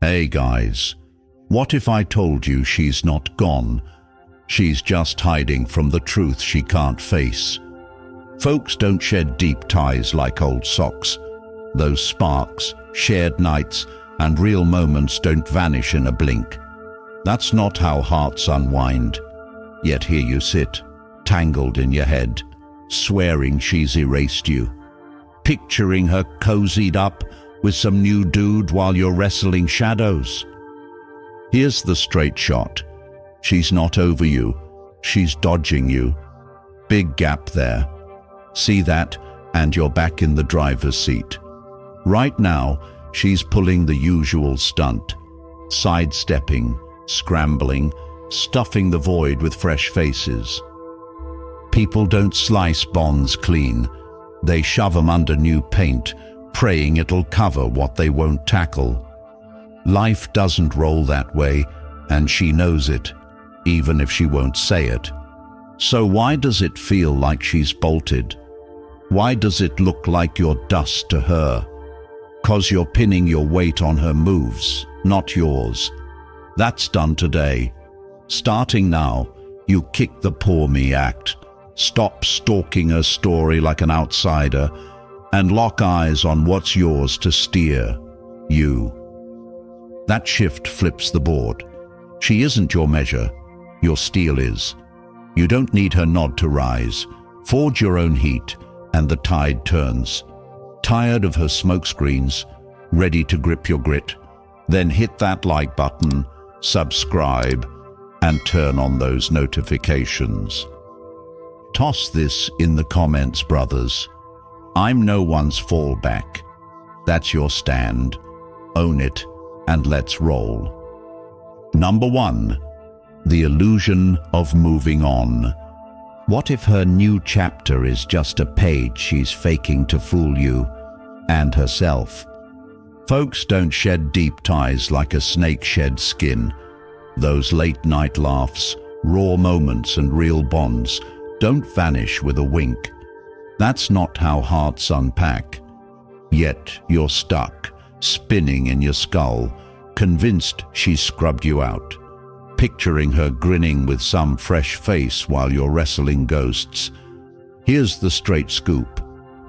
Hey guys, what if I told you she's not gone? She's just hiding from the truth she can't face. Folks don't shed deep ties like old socks. Those sparks, shared nights, and real moments don't vanish in a blink. That's not how hearts unwind. Yet here you sit, tangled in your head, swearing she's erased you. Picturing her cozied up with some new dude while you're wrestling shadows. Here's the straight shot. She's not over you. She's dodging you. Big gap there. See that, and you're back in the driver's seat. Right now, she's pulling the usual stunt. Sidestepping, scrambling, stuffing the void with fresh faces. People don't slice bonds clean. They shove them under new paint, praying it'll cover what they won't tackle. Life doesn't roll that way, and she knows it, even if she won't say it. So why does it feel like she's bolted? Why does it look like you're dust to her? 'Cause you're pinning your weight on her moves, not yours. That's done today. Starting now, you kick the poor me act. Stop stalking her story like an outsider and lock eyes on what's yours to steer. You. That shift flips the board. She isn't your measure. Your steel is. You don't need her nod to rise. Forge your own heat, and the tide turns. Tired of her smokescreens, ready to grip your grit? Then hit that like button, subscribe, and turn on those notifications. Toss this in the comments, brothers. I'm no one's fallback. That's your stand. Own it, and let's roll. Number 1. The illusion of moving on. What if her new chapter is just a page she's faking to fool you and herself? Folks don't shed deep ties like a snake sheds skin. Those late-night laughs, raw moments, and real bonds don't vanish with a wink. That's not how hearts unpack. Yet you're stuck, spinning in your skull, convinced she's scrubbed you out. Picturing her grinning with some fresh face while you're wrestling ghosts. Here's the straight scoop.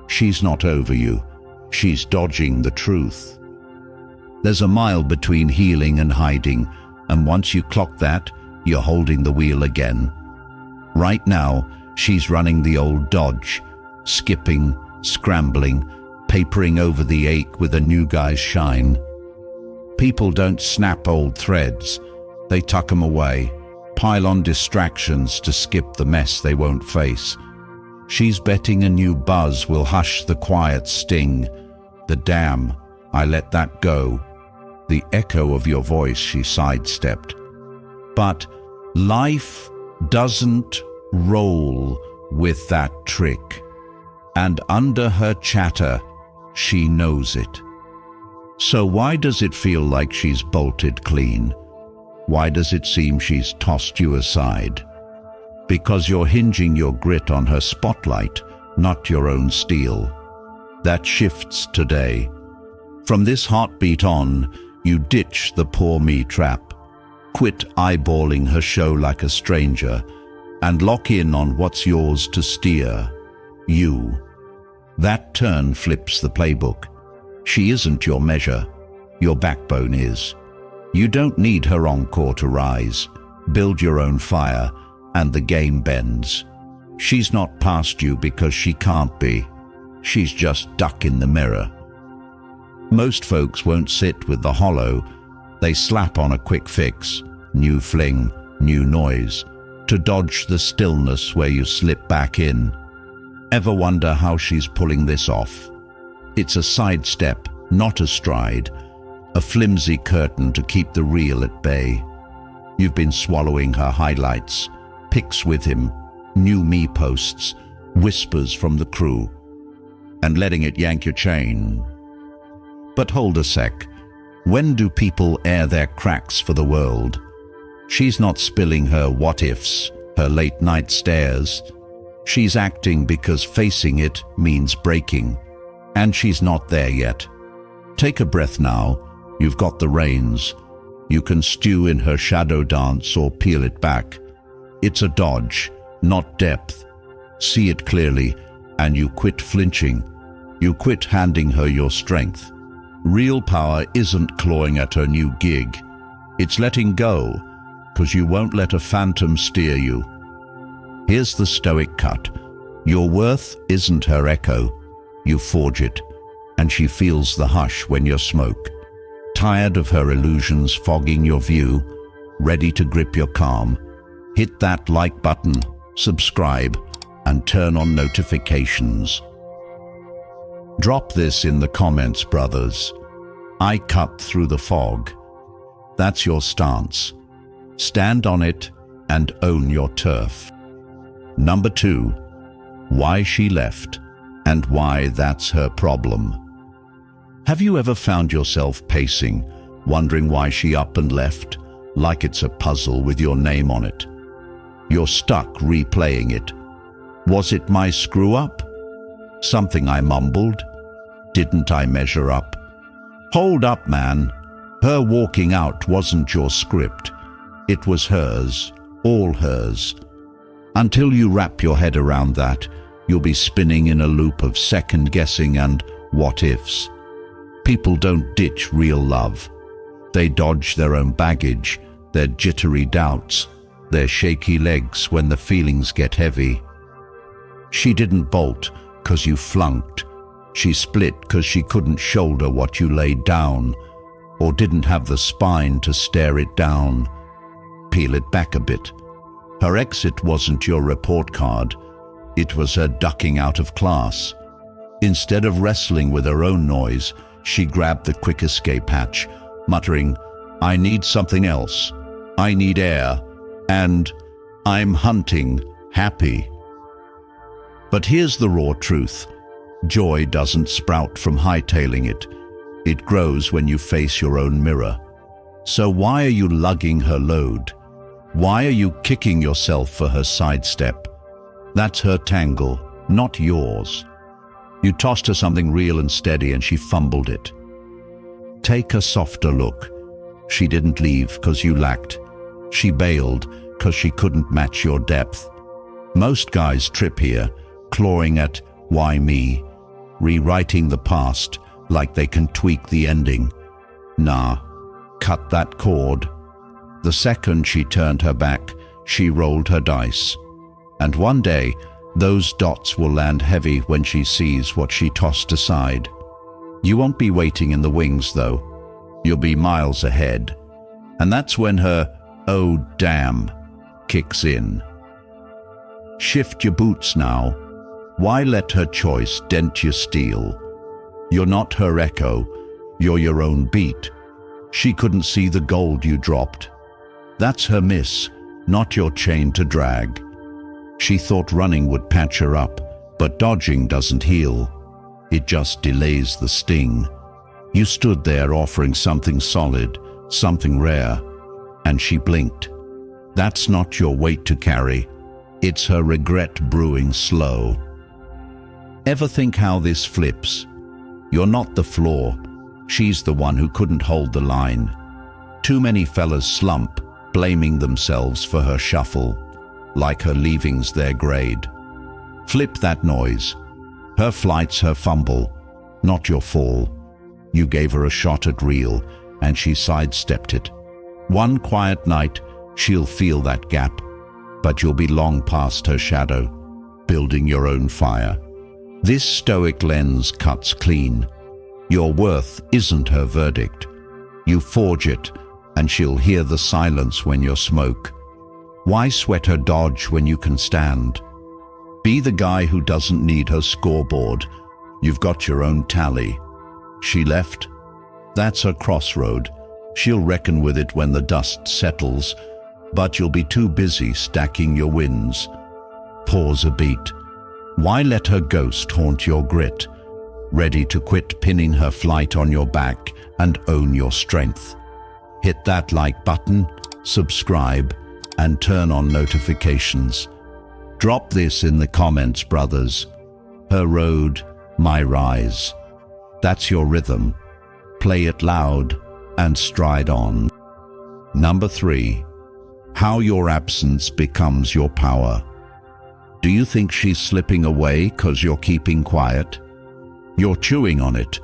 She's not over you. She's dodging the truth. There's a mile between healing and hiding, and once you clock that, you're holding the wheel again. Right now, she's running the old dodge, skipping, scrambling, papering over the ache with a new guy's shine. People don't snap old threads. They tuck them away, pile on distractions to skip the mess they won't face. She's betting a new buzz will hush the quiet sting. The damn, I let that go. The echo of your voice she sidestepped. But life doesn't roll with that trick. And under her chatter, she knows it. So why does it feel like she's bolted clean? Why does it seem she's tossed you aside? Because you're hinging your grit on her spotlight, not your own steel. That shifts today. From this heartbeat on, you ditch the poor me trap. Quit eyeballing her show like a stranger and lock in on what's yours to steer. You. That turn flips the playbook. She isn't your measure. Your backbone is. You don't need her encore to rise. Build your own fire, and the game bends. She's not past you because she can't be. She's just duck in the mirror. Most folks won't sit with the hollow. They slap on a quick fix, new fling, new noise, to dodge the stillness where you slip back in. Ever wonder how she's pulling this off? It's a sidestep, not a stride. A flimsy curtain to keep the real at bay. You've been swallowing her highlights, pics with him, new me posts, whispers from the crew, and letting it yank your chain. But hold a sec. When do people air their cracks for the world? She's not spilling her what-ifs, her late-night stares. She's acting because facing it means breaking, and she's not there yet. Take a breath now. You've got the reins. You can stew in her shadow dance or peel it back. It's a dodge, not depth. See it clearly, and you quit flinching. You quit handing her your strength. Real power isn't clawing at her new gig. It's letting go, because you won't let a phantom steer you. Here's the Stoic cut. Your worth isn't her echo. You forge it, and she feels the hush when you smoke. Tired of her illusions fogging your view, ready to grip your calm, hit that like button, subscribe, and turn on notifications. Drop this in the comments, brothers. I cut through the fog. That's your stance. Stand on it and own your turf. Number 2, why she left and why that's her problem. Have you ever found yourself pacing, wondering why she up and left, like it's a puzzle with your name on it? You're stuck replaying it. Was it my screw up? Something I mumbled? Didn't I measure up? Hold up, man. Her walking out wasn't your script. It was hers, all hers. Until you wrap your head around that, you'll be spinning in a loop of second guessing and what-ifs. People don't ditch real love. They dodge their own baggage, their jittery doubts, their shaky legs when the feelings get heavy. She didn't bolt 'cause you flunked. She split 'cause she couldn't shoulder what you laid down, or didn't have the spine to stare it down. Peel it back a bit. Her exit wasn't your report card. It was her ducking out of class. Instead of wrestling with her own noise, she grabbed the quick escape hatch, muttering, "I need something else. I need air. And I'm hunting happy." But here's the raw truth. Joy doesn't sprout from hightailing it. It grows when you face your own mirror. So why are you lugging her load? Why are you kicking yourself for her sidestep? That's her tangle, not yours. You tossed her something real and steady and she fumbled it. Take a softer look. She didn't leave 'cause you lacked. She bailed 'cause she couldn't match your depth. Most guys trip here, clawing at why me, rewriting the past like they can tweak the ending. Nah, cut that cord. The second she turned her back, she rolled her dice. And one day, those dots will land heavy when she sees what she tossed aside. You won't be waiting in the wings, though. You'll be miles ahead. And that's when her "oh damn" kicks in. Shift your boots now. Why let her choice dent your steel? You're not her echo. You're your own beat. She couldn't see the gold you dropped. That's her miss, not your chain to drag. She thought running would patch her up, but dodging doesn't heal. It just delays the sting. You stood there offering something solid, something rare, and she blinked. That's not your weight to carry. It's her regret brewing slow. Ever think how this flips? You're not the flaw. She's the one who couldn't hold the line. Too many fellas slump, blaming themselves for her shuffle, like her leaving's their grade. Flip that noise. Her flight's her fumble, not your fall. You gave her a shot at real, and she sidestepped it. One quiet night, she'll feel that gap, but you'll be long past her shadow, building your own fire. This Stoic lens cuts clean. Your worth isn't her verdict. You forge it, and she'll hear the silence when you smoke. Why sweat her dodge when you can stand? Be the guy who doesn't need her scoreboard. You've got your own tally. She left? That's her crossroad. She'll reckon with it when the dust settles, but you'll be too busy stacking your wins. Pause a beat. Why let her ghost haunt your grit? Ready to quit pinning her flight on your back and own your strength. Hit that like button, subscribe, and turn on notifications. Drop this in the comments, brothers. Her road, my rise. That's your rhythm. Play it loud, and stride on. Number 3. How your absence becomes your power. Do you think she's slipping away because you're keeping quiet? You're chewing on it.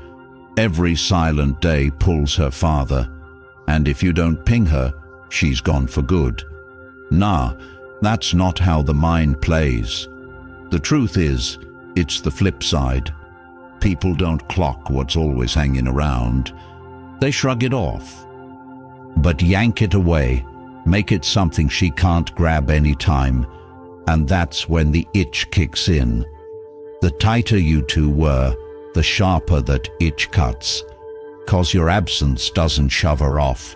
Every silent day pulls her farther, and if you don't ping her, she's gone for good. Nah, that's not how the mind plays. The truth is, it's the flip side. People don't clock what's always hanging around. They shrug it off. But yank it away, make it something she can't grab any time, and that's when the itch kicks in. The tighter you two were, the sharper that itch cuts. 'Cause your absence doesn't shove her off.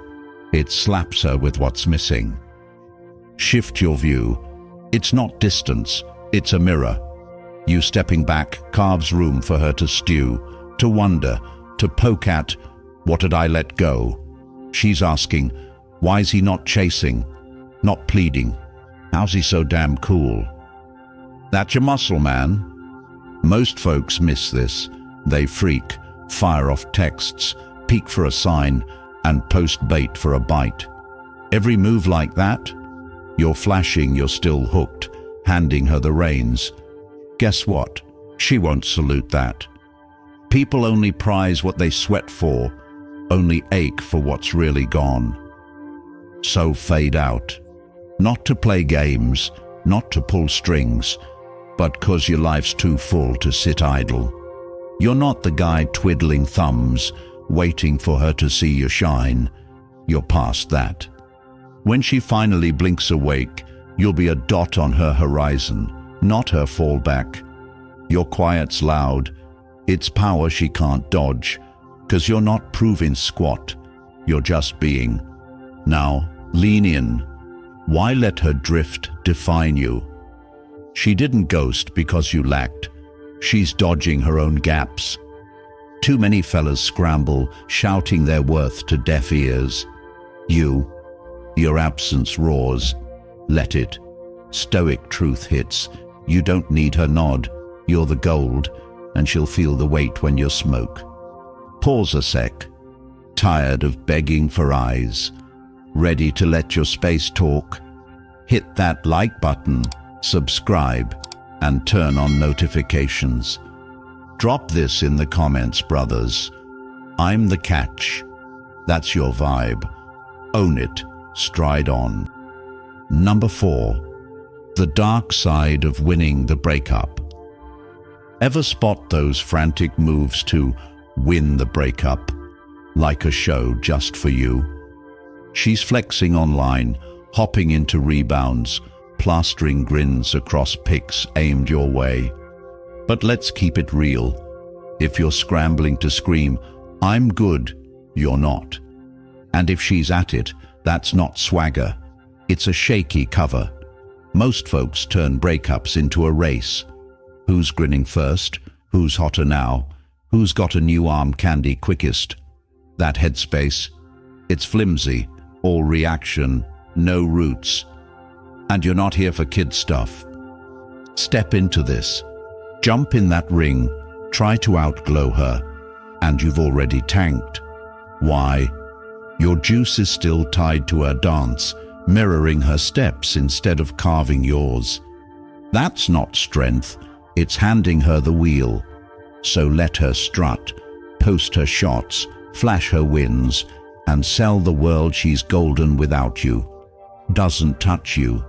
It slaps her with what's missing. Shift your view. It's not distance, it's a mirror. You stepping back carves room for her to stew, to wonder, to poke at, what did I let go? She's asking, why is he not chasing, not pleading? How's he so damn cool? That's your muscle, man. Most folks miss this. They freak, fire off texts, peek for a sign, and post bait for a bite. Every move like that, you're flashing you're still hooked, handing her the reins. Guess what? She won't salute that. People only prize what they sweat for, only ache for what's really gone. So fade out. Not to play games, not to pull strings, but 'cause your life's too full to sit idle. You're not the guy twiddling thumbs, waiting for her to see you shine. You're past that. When she finally blinks awake, you'll be a dot on her horizon, not her fallback. Your quiet's loud. It's power she can't dodge, 'cause you're not proving squat. You're just being. Now, lean in. Why let her drift define you? She didn't ghost because you lacked. She's dodging her own gaps. Too many fellas scramble, shouting their worth to deaf ears. Your absence roars. Let it. Stoic truth hits. You don't need her nod. You're the gold, and she'll feel the weight when you smoke. Pause a sec. Tired of begging for eyes? Ready to let your space talk? Hit that like button, subscribe, and turn on notifications. Drop this in the comments, brothers. I'm the catch. That's your vibe. Own it. Stride on. Number 4. The dark side of winning the breakup. Ever spot those frantic moves to win the breakup, like a show just for you? She's flexing online, hopping into rebounds, plastering grins across pics aimed your way. But let's keep it real. If you're scrambling to scream, I'm good, you're not. And if she's at it, that's not swagger. It's a shaky cover. Most folks turn breakups into a race. Who's grinning first? Who's hotter now? Who's got a new arm candy quickest? That headspace, it's flimsy, all reaction, no roots. And you're not here for kid stuff. Step into this. Jump in that ring, try to outglow her, and you've already tanked. Why? Your juice is still tied to her dance, mirroring her steps instead of carving yours. That's not strength, it's handing her the wheel. So let her strut, post her shots, flash her wins, and sell the world she's golden without you. Doesn't touch you.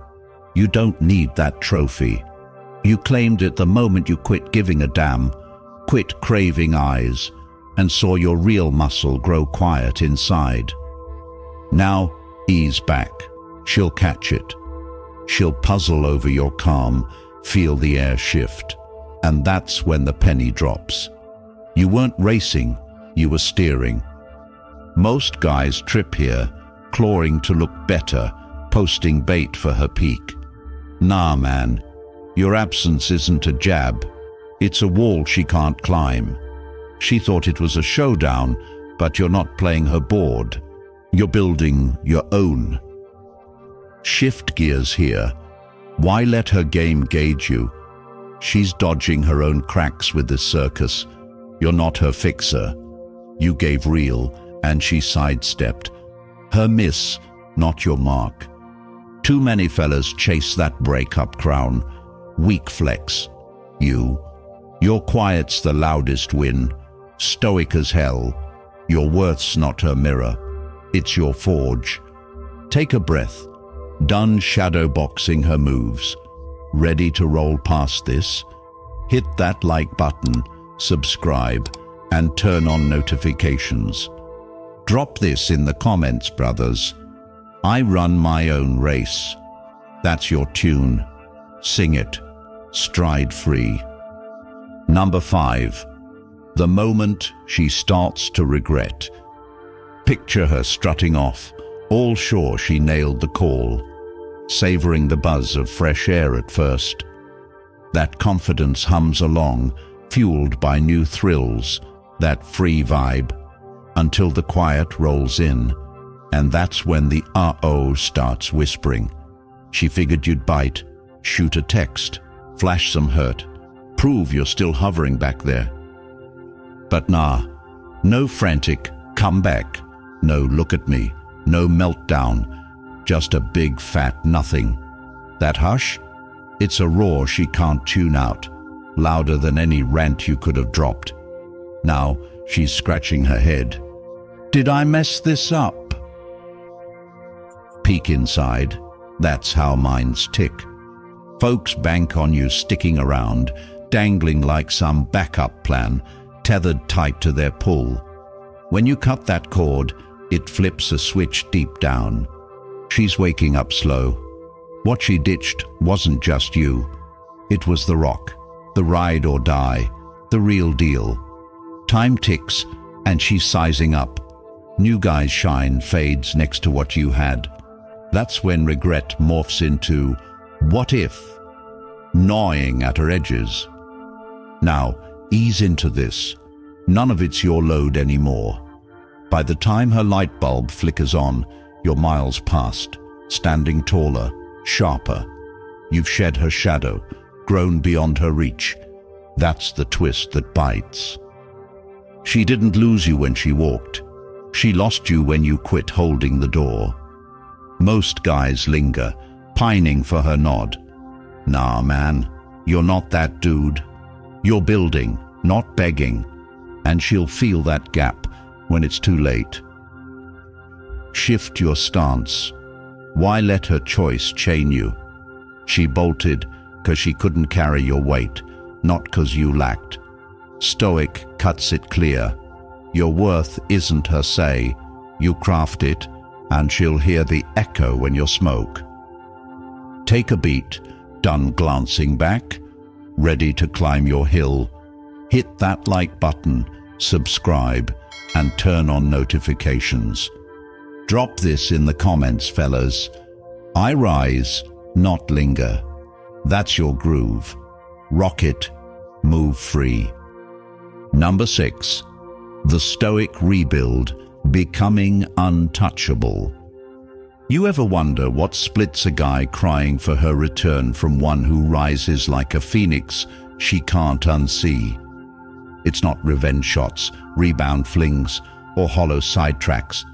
You don't need that trophy. You claimed it the moment you quit giving a damn, quit craving eyes, and saw your real muscle grow quiet inside. Now, ease back. She'll catch it. She'll puzzle over your calm, feel the air shift. And that's when the penny drops. You weren't racing, you were steering. Most guys trip here, clawing to look better, posting bait for her peak. Nah, man. Your absence isn't a jab. It's a wall she can't climb. She thought it was a showdown, but you're not playing her board. You're building your own. Shift gears here. Why let her game gauge you? She's dodging her own cracks with this circus. You're not her fixer. You gave real, and she sidestepped. Her miss, not your mark. Too many fellas chase that breakup crown. Weak flex. Your quiet's the loudest win. Stoic as hell. Your worth's not her mirror. It's your forge. Take a breath. Done shadowboxing her moves. Ready to roll past this? Hit that like button, subscribe, and turn on notifications. Drop this in the comments, brothers. I run my own race. That's your tune. Sing it. Stride free. Number 5. The moment she starts to regret. Picture her strutting off, all sure she nailed the call, savoring the buzz of fresh air at first. That confidence hums along, fueled by new thrills, that free vibe, until the quiet rolls in, and that's when the uh-oh starts whispering. She figured you'd bite, shoot a text, flash some hurt, prove you're still hovering back there. But nah, no frantic, come back, no look at me, no meltdown, just a big fat nothing. That hush? It's a roar she can't tune out, louder than any rant you could have dropped. Now she's scratching her head. Did I mess this up? Peek inside. That's how minds tick. Folks bank on you sticking around, dangling like some backup plan, tethered tight to their pull. When you cut that cord, it flips a switch deep down. She's waking up slow. What she ditched wasn't just you. It was the rock, the ride or die, the real deal. Time ticks, and she's sizing up. New guy's shine fades next to what you had. That's when regret morphs into what if, gnawing at her edges. Now, ease into this. None of it's your load anymore. By the time her light bulb flickers on, you're miles past, standing taller, sharper. You've shed her shadow, grown beyond her reach. That's the twist that bites. She didn't lose you when she walked. She lost you when you quit holding the door. Most guys linger, pining for her nod. Nah, man, you're not that dude. You're building, not begging, and she'll feel that gap when it's too late. Shift your stance. Why let her choice chain you? She bolted because she couldn't carry your weight, not because you lacked. Stoic cuts it clear. Your worth isn't her say. You craft it, and she'll hear the echo when you smoke. Take a beat, done glancing back, ready to climb your hill. Hit that like button, subscribe, and turn on notifications. Drop this in the comments, fellas. I rise, not linger. That's your groove. Rock it, move free. Number 6. The Stoic rebuild, becoming untouchable. You ever wonder what splits a guy crying for her return from one who rises like a phoenix she can't unsee? It's not revenge shots, rebound flings, or hollow sidetracks.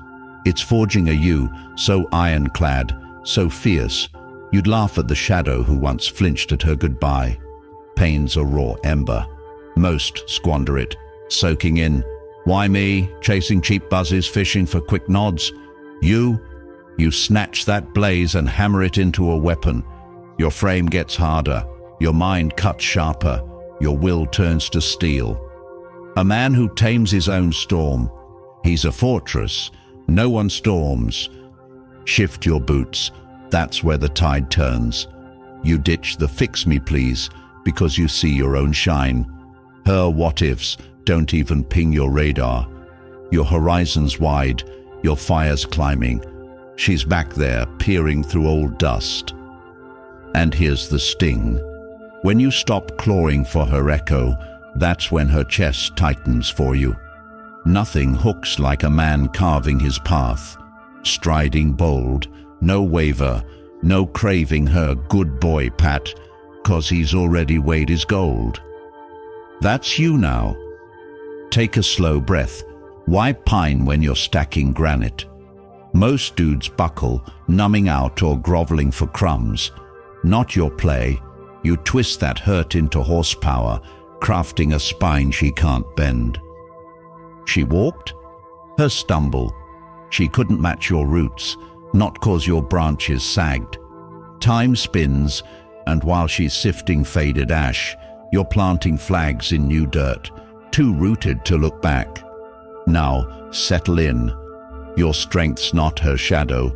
It's forging a you so ironclad, so fierce, you'd laugh at the shadow who once flinched at her goodbye. Pain's a raw ember. Most squander it, soaking in. Why me, chasing cheap buzzes, fishing for quick nods? You snatch that blaze and hammer it into a weapon. Your frame gets harder, your mind cuts sharper, your will turns to steel. A man who tames his own storm. He's a fortress, no one storms. Shift your boots, that's where the tide turns. You ditch the fix me please, because you see your own shine. Her what-ifs don't even ping your radar. Your horizon's wide, your fire's climbing. She's back there, peering through old dust. And here's the sting. When you stop clawing for her echo, that's when her chest tightens for you. Nothing hooks like a man carving his path, striding bold, no waver, no craving her good boy pat, 'cause he's already weighed his gold. That's you now. Take a slow breath, Why pine when you're stacking granite? Most dudes buckle, numbing out or groveling for crumbs. Not your play. You twist that hurt into horsepower, crafting a spine she can't bend. She walked? Her stumble. She couldn't match your roots, not 'cause your branches sagged. Time spins, and while she's sifting faded ash, you're planting flags in new dirt, too rooted to look back. Now, settle in. Your strength's not her shadow,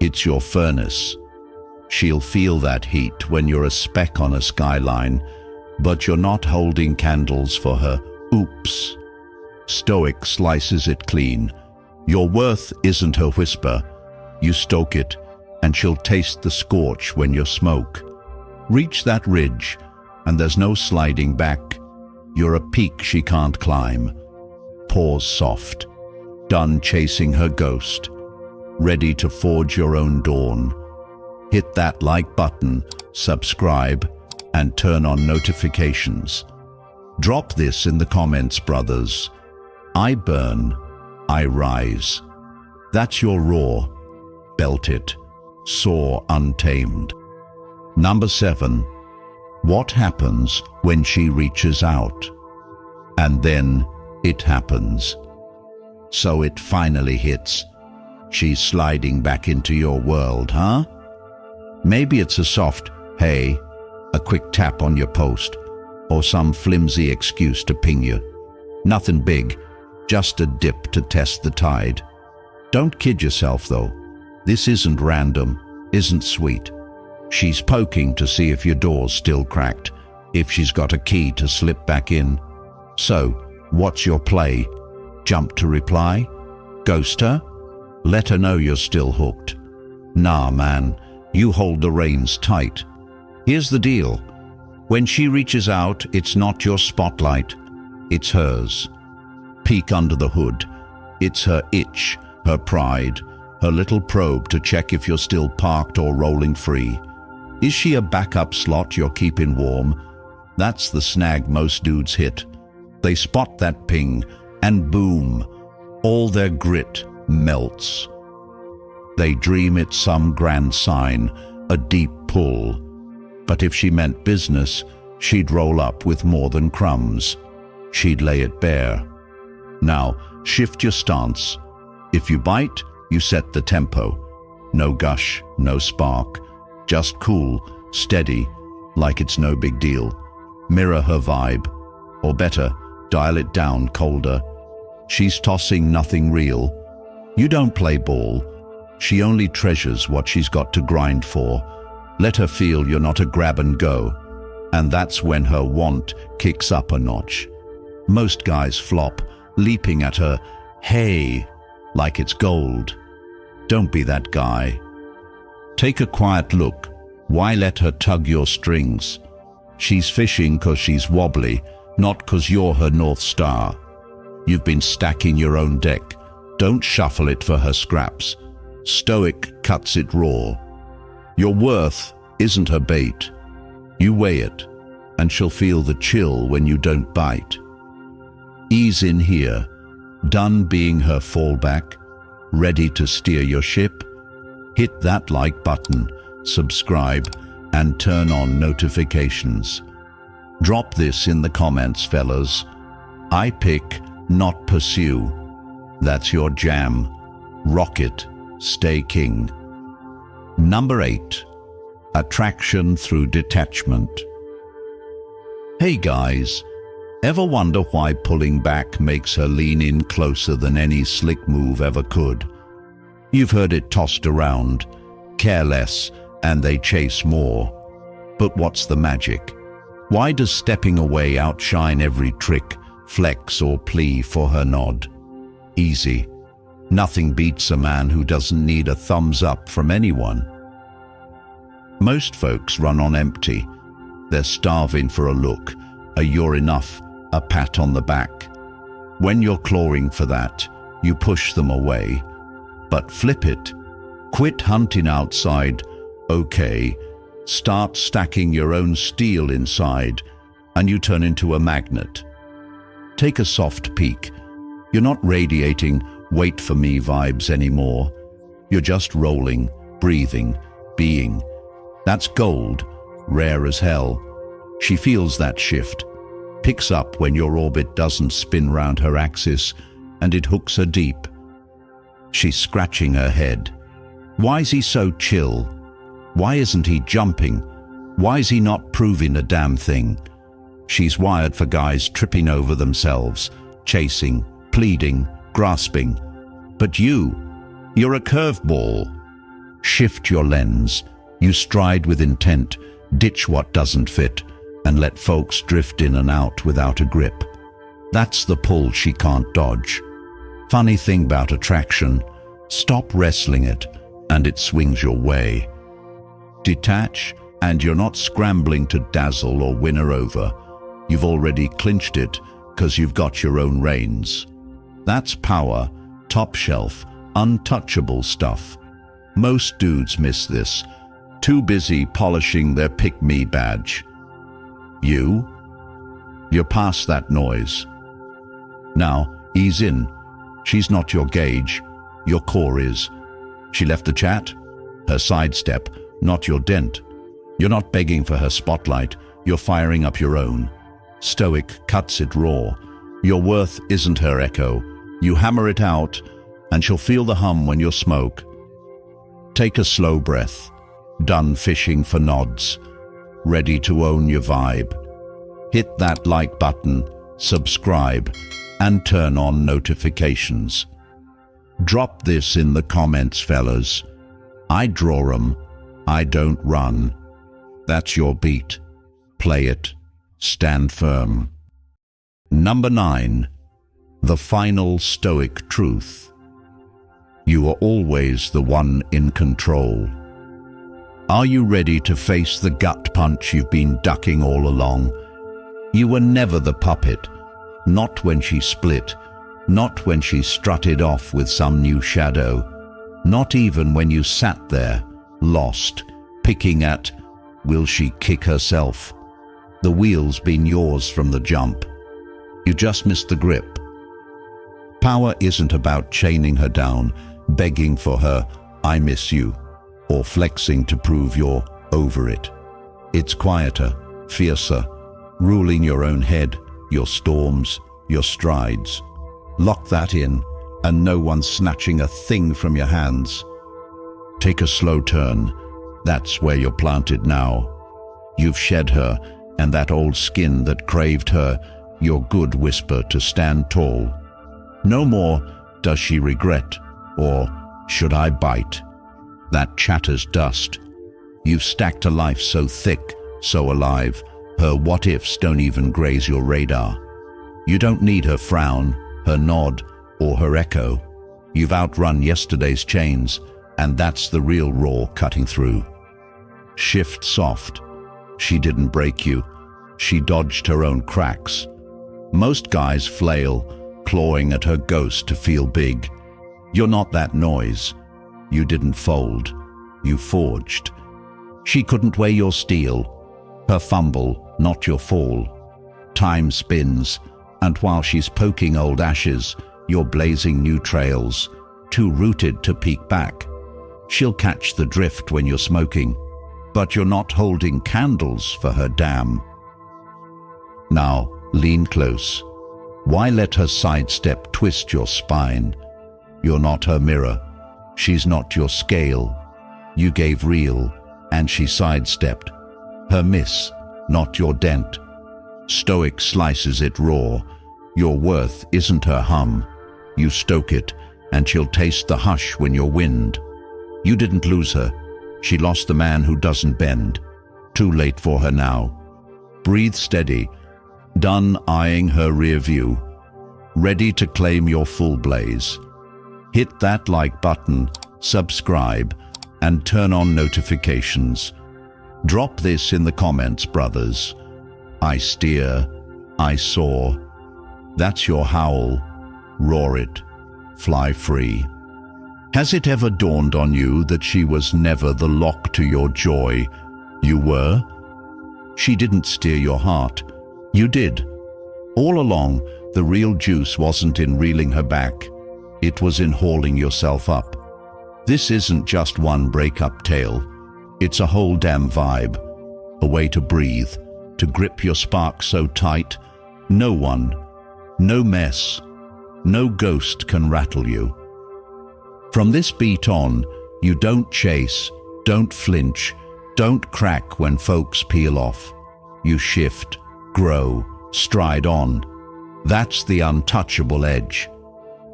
it's your furnace. She'll feel that heat when you're a speck on a skyline, but you're not holding candles for her. Oops. Stoic slices it clean. Your worth isn't her whisper. You stoke it, and she'll taste the scorch when you smoke. Reach that ridge, and there's no sliding back. You're a peak she can't climb. Pause soft. Done chasing her ghost. Ready to forge your own dawn. Hit that like button, subscribe, and turn on notifications. Drop this in the comments, brothers. I burn, I rise. That's your roar. Belt it. Soar untamed. Number 7. What happens when she reaches out? And then it happens. So it finally hits. She's sliding back into your world, huh? Maybe it's a soft, hey, a quick tap on your post, or some flimsy excuse to ping you. Nothing big, just a dip to test the tide. Don't kid yourself, though. This isn't random, isn't sweet. She's poking to see if your door's still cracked, if she's got a key to slip back in. So, what's your play? Jump to reply? Ghost her? Let her know you're still hooked. Nah, man, you hold the reins tight. Here's the deal. When she reaches out, it's not your spotlight, it's hers. Peek under the hood. It's her itch, her pride, her little probe to check if you're still parked or rolling free. Is she a backup slot you're keeping warm? That's the snag most dudes hit. They spot that ping, and boom, all their grit melts. They dream it's some grand sign, a deep pull. But if she meant business, she'd roll up with more than crumbs. She'd lay it bare. Now, shift your stance. If you bite, you set the tempo. No gush, no spark. Just cool, steady, like it's no big deal. Mirror her vibe. Or better, dial it down colder. She's tossing nothing real. You don't play ball. She only treasures what she's got to grind for. Let her feel you're not a grab and go. And that's when her want kicks up a notch. Most guys flop, leaping at her, hey, like it's gold. Don't be that guy. Take a quiet look. Why let her tug your strings? She's fishing 'cause she's wobbly, not 'cause you're her North Star. You've been stacking your own deck. Don't shuffle it for her scraps. Stoic cuts it raw. Your worth isn't her bait. You weigh it, and she'll feel the chill when you don't bite. Ease in here, done being her fallback, ready to steer your ship. Hit that like button, subscribe, and turn on notifications. Drop this in the comments, fellas. I pick, not pursue. That's your jam. Rock it. Stay king. Number 8. Attraction through detachment. Hey guys, ever wonder why pulling back makes her lean in closer than any slick move ever could? You've heard it tossed around, care less, and they chase more. But what's the magic? Why does stepping away outshine every trick, flex, or plea for her nod? Easy. Nothing beats a man who doesn't need a thumbs up from anyone. Most folks run on empty. They're starving for a look, a "you're enough," a pat on the back. When you're clawing for that, you push them away. But flip it. Quit hunting outside. Okay. Start stacking your own steel inside, and you turn into a magnet. Take a soft peek. You're not radiating "wait for me" vibes anymore. You're just rolling, breathing, being. That's gold, rare as hell. She feels that shift, picks up when your orbit doesn't spin round her axis, and it hooks her deep. She's scratching her head. Why's he so chill? Why isn't he jumping? Why's he not proving a damn thing? She's wired for guys tripping over themselves, chasing, pleading, grasping. But you're a curveball. Shift your lens. You stride with intent, ditch what doesn't fit, and let folks drift in and out without a grip. That's the pull she can't dodge. Funny thing about attraction, stop wrestling it, and it swings your way. Detach, and you're not scrambling to dazzle or win her over. You've already clinched it, because you've got your own reins. That's power, top shelf, untouchable stuff. Most dudes miss this, too busy polishing their pick-me badge. You're past that noise. Now, ease in. She's not your gauge, your core is. She left the chat, her sidestep, not your dent. You're not begging for her spotlight, you're firing up your own. Stoic cuts it raw. Your worth isn't her echo. You hammer it out, and she'll feel the hum when you smoke. Take a slow breath. Done fishing for nods. Ready to own your vibe. Hit that like button, subscribe, and turn on notifications. Drop this in the comments, fellas. I draw 'em, I don't run. That's your beat. Play it. Stand firm. Number 9. The final Stoic truth. You are always the one in control. Are you ready to face the gut punch you've been ducking all along? You were never the puppet. Not when she split. Not when she strutted off with some new shadow. Not even when you sat there, lost, picking at, will she kick herself? The wheel's been yours from the jump. You just missed the grip. Power isn't about chaining her down, begging for her "I miss you," or flexing to prove you're over it. It's quieter, fiercer, ruling your own head, your storms, your strides. Lock that in, and no one's snatching a thing from your hands. Take a slow turn. That's where you're planted now. You've shed her, and that old skin that craved her, your good whisper to stand tall. No more, "Does she regret?" or "Should I bite?" That chatter's dust. You've stacked a life so thick, so alive, her what-ifs don't even graze your radar. You don't need her frown, her nod, or her echo. You've outrun yesterday's chains, and that's the real raw cutting through. Shift soft. She didn't break you. She dodged her own cracks. Most guys flail, clawing at her ghost to feel big. You're not that noise. You didn't fold. You forged. She couldn't weigh your steel. Her fumble, not your fall. Time spins, and while she's poking old ashes, you're blazing new trails, too rooted to peek back. She'll catch the drift when you're smoking, but you're not holding candles for her dam. Now, lean close. Why let her sidestep twist your spine? You're not her mirror. She's not your scale. You gave real, and she sidestepped. Her miss, not your dent. Stoic slices it raw. Your worth isn't her hum. You stoke it, and she'll taste the hush when you're wind. You didn't lose her. She lost the man who doesn't bend. Too late for her now. Breathe steady. Done eyeing her rear view. Ready to claim your full blaze. Hit that like button, subscribe, and turn on notifications. Drop this in the comments, brothers. I steer, I soar. That's your howl. Roar it. Fly free. Has it ever dawned on you that she was never the lock to your joy? You were? She didn't steer your heart. You did. All along, The real juice wasn't in reeling her back. It was in hauling yourself up. This isn't just one breakup tale. It's a whole damn vibe. A way to breathe, to grip your spark so tight, no one, no mess, no ghost can rattle you. From this beat on, you don't chase, don't flinch, don't crack when folks peel off. You shift, grow, stride on. That's the untouchable edge.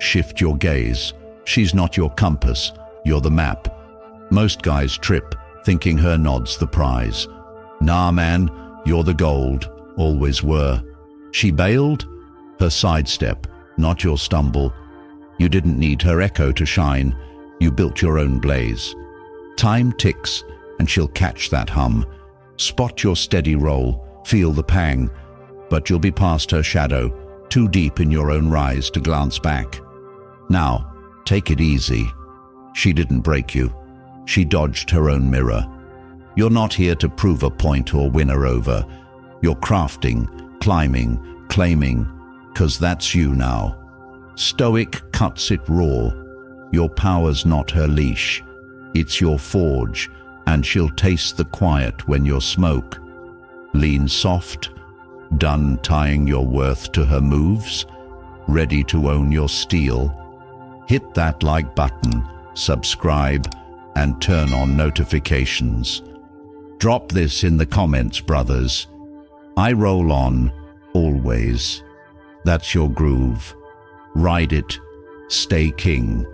Shift your gaze. She's not your compass, you're the map. Most guys trip, thinking her nod's the prize. Nah man, you're the gold, always were. She bailed? Her sidestep, not your stumble. You didn't need her echo to shine, you built your own blaze. Time ticks, and she'll catch that hum. Spot your steady roll, feel the pang, but you'll be past her shadow, too deep in your own rise to glance back. Now, take it easy. She didn't break you. She dodged her own mirror. You're not here to prove a point or win her over. You're crafting, climbing, claiming, 'cause that's you now. Stoic cuts it raw. Your power's not her leash. It's your forge, and she'll taste the quiet when you're smoke. Lean soft, done tying your worth to her moves, ready to own your steel. Hit that like button, subscribe, and turn on notifications. Drop this in the comments, brothers. I roll on, always. That's your groove. Ride it, stay king.